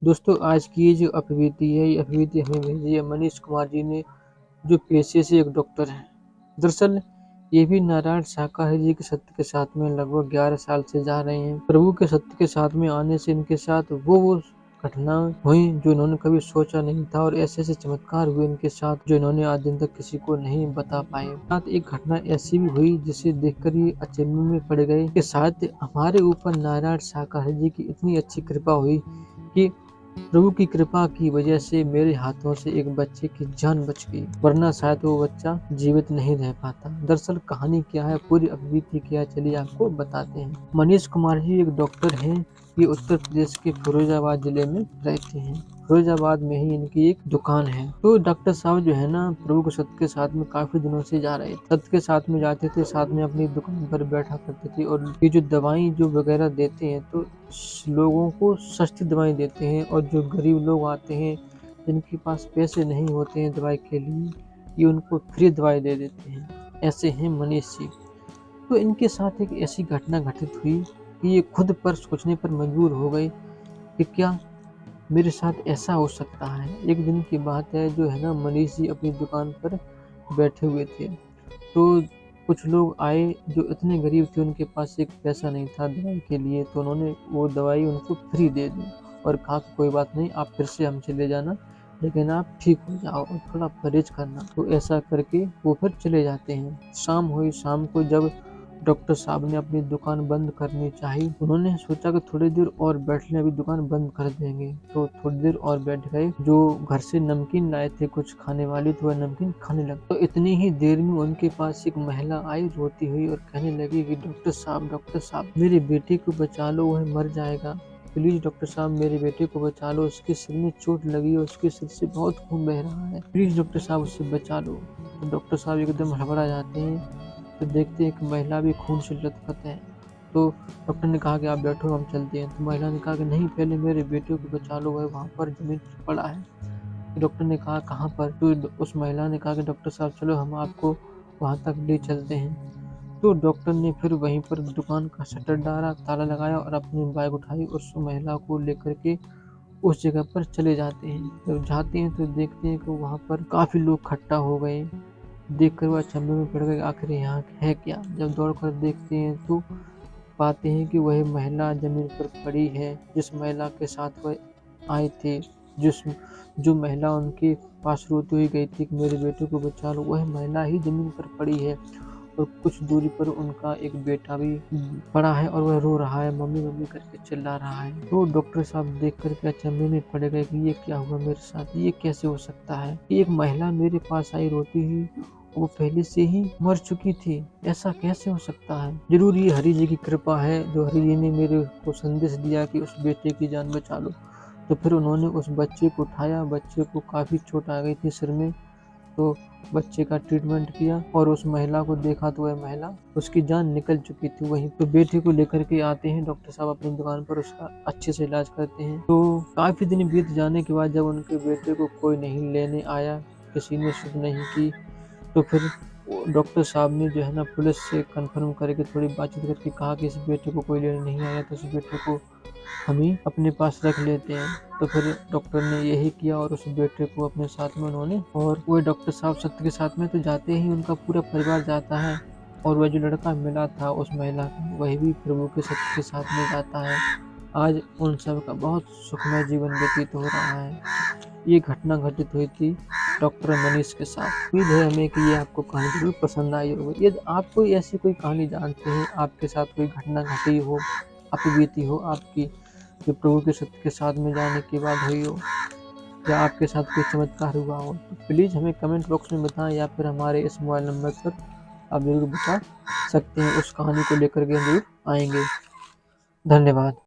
दोस्तों आज की ये जो अभिव्यक्ति है, ये अभिव्यक्ति हमें भेजी है मनीष कुमार जी ने, जो पेशे से एक डॉक्टर हैं। दरअसल ये भी नारायण शाकाहारी जी के सत्य के साथ में लगभग 11 साल से जा रहे हैं। प्रभु के सत्य के साथ में आने से इनके साथ वो घटना हुई जो इन्होंने कभी सोचा नहीं था, और ऐसे ऐसे चमत्कार हुए इनके साथ जो इन्होंने आज दिन तक किसी को नहीं बता पाए। साथ एक घटना ऐसी भी हुई जिसे देखकर ये अचंभे में पड़ गए कि शायद हमारे ऊपर नारायण शाकाहारी जी की इतनी अच्छी कृपा हुई कि प्रभु की कृपा की वजह से मेरे हाथों से एक बच्चे की जान बच गई, वरना शायद वो बच्चा जीवित नहीं रह पाता। दरअसल कहानी क्या है, पूरी अभिव्यक्ति क्या है, चलिए आपको बताते हैं। मनीष कुमार जी एक डॉक्टर हैं। ये उत्तर प्रदेश के फिरोजाबाद जिले में रहते हैं। फिरोजाबाद में ही इनकी एक दुकान है। तो डॉक्टर साहब जो है ना, प्रभु के सत्य के साथ में काफी दिनों से जा रहे थे। सत्य के साथ में जाते थे, साथ में अपनी दुकान पर बैठा करते थे, और ये जो दवाई जो वगैरह देते हैं तो लोगों को सस्ती दवाई देते हैं, और जो गरीब लोग आते हैं जिनके पास पैसे नहीं होते हैं दवाई के लिए, ये उनको फ्री दवाई दे देते हैं। ऐसे हैं मनीष जी। तो इनके साथ एक ऐसी घटना घटित हुई कि ये खुद पर सोचने पर मजबूर हो गए कि क्या मेरे साथ ऐसा हो सकता है। एक दिन की बात है, जो है ना, मनीष जी अपनी दुकान पर बैठे हुए थे। तो कुछ लोग आए जो इतने गरीब थे, उनके पास एक पैसा नहीं था दवाई के लिए, तो उन्होंने वो दवाई उनको फ्री दे दी और कहा कि कोई बात नहीं, आप फिर से हमसे ले जाना, लेकिन आप ठीक हो जाओ और थोड़ा परहेज करना। तो ऐसा करके वो फिर चले जाते हैं। शाम हुई, शाम को जब डॉक्टर साहब ने अपनी दुकान बंद करनी चाहिए, उन्होंने सोचा कि थोड़ी देर और बैठ लें, अभी दुकान बंद कर देंगे। तो थोड़ी देर और बैठ गए। जो घर से नमकीन लाए थे कुछ खाने वाली, तो वह नमकीन खाने लगे। तो इतनी ही देर में उनके पास एक महिला आई रोती हुई और कहने लगी कि डॉक्टर साहब मेरे बेटे को बचा लो, वह मर जाएगा। प्लीज डॉक्टर साहब मेरे बेटे को बचा लो, उसके सिर में चोट लगी है, उसके सिर से बहुत खून बह रहा है, प्लीज डॉक्टर साहब उसे बचा लो। तो डॉक्टर साहब एकदम हड़बड़ा जाते हैं। तो देखते हैं कि महिला भी खून से लथपथ है। तो डॉक्टर ने कहा कि आप बैठो, हम चलते हैं। तो महिला ने कहा कि नहीं, पहले मेरे बेटे को बचा लो, वह वहाँ पर जमीन पर पड़ा है। तो डॉक्टर ने कहा कहाँ पर? तो उस महिला ने कहा कि डॉक्टर साहब चलो, हम आपको वहाँ तक ले चलते हैं। तो डॉक्टर ने फिर वहीं पर दुकान का शटर डाला, ताला लगाया और अपनी बाइक उठाई, उस महिला को लेकर के उस जगह पर चले जाते हैं। जब जाते हैं तो देखते हैं कि वहाँ पर काफी लोग इकट्ठा हो गए। देखकर वह अचंभे में पड़ गए, आखिर यहाँ है क्या। जब दौड़कर देखते हैं तो पाते हैं कि वह महिला जमीन पर पड़ी है, जिस महिला के साथ वह आए थे। जिस जो महिला उनके पास रोती हुई गई थी कि मेरे बेटे को बचा लो, वह महिला ही जमीन पर पड़ी है। और कुछ दूरी पर उनका एक बेटा भी पड़ा है, और वह रो रहा है, मम्मी मम्मी करके चिल्ला रहा है। तो डॉक्टर साहब देख कर के अचंभे में पड़ गए कि ये क्या हुआ मेरे साथ, ये कैसे हो सकता है। एक महिला मेरे पास आई रोती हुई, वो पहले से ही मर चुकी थी, ऐसा कैसे हो सकता है। जरूर ये हरि जी की कृपा है, जो हरि जी ने मेरे को संदेश दिया कि उस बेटे की जान बचा लो। तो फिर उन्होंने उस बच्चे को उठाया। बच्चे को काफ़ी चोट आ गई थी सिर में। तो बच्चे का ट्रीटमेंट किया, और उस महिला को देखा तो वह महिला, उसकी जान निकल चुकी थी वहीं। तो बेटे को लेकर के आते हैं डॉक्टर साहब अपनी दुकान पर, उसका अच्छे से इलाज करते हैं। तो काफ़ी दिन बीत जाने के बाद जब उनके बेटे को कोई नहीं लेने आया, किसी ने सुध नहीं की, तो फिर डॉक्टर साहब ने जो है ना, पुलिस से कंफर्म करके थोड़ी बातचीत करके कहा कि इस बेटे को कोई लेने नहीं आया, तो इस बेटे को हम ही अपने पास रख लेते हैं। तो फिर डॉक्टर ने यही किया, और उस बेटे को अपने साथ में उन्होंने, और वो डॉक्टर साहब सत्य के साथ में तो जाते ही उनका पूरा परिवार जाता है। और वह जो लड़का मिला था उस महिला का, वही भी प्रभु के सत्य के साथ में जाता है। आज उन सब का बहुत सुखमय जीवन व्यतीत हो रहा है। ये घटना घटित हुई थी डॉक्टर मनीष के साथ। उम्मीद है हमें कि ये आपको कहानी जरूर पसंद आई होगी। यदि आप कोई ऐसी कोई कहानी जानते हैं, आपके साथ कोई घटना घटी हो, बीती हो आपकी, जो प्रभु के सत्य के साथ में जाने के बाद हुई हो, या आपके साथ कोई चमत्कार हुआ हो, तो प्लीज़ हमें कमेंट बॉक्स में बताएं, या फिर हमारे इस मोबाइल नंबर पर आप ज़रूर बता सकते हैं। उस कहानी को लेकर के जरूर आएंगे। धन्यवाद।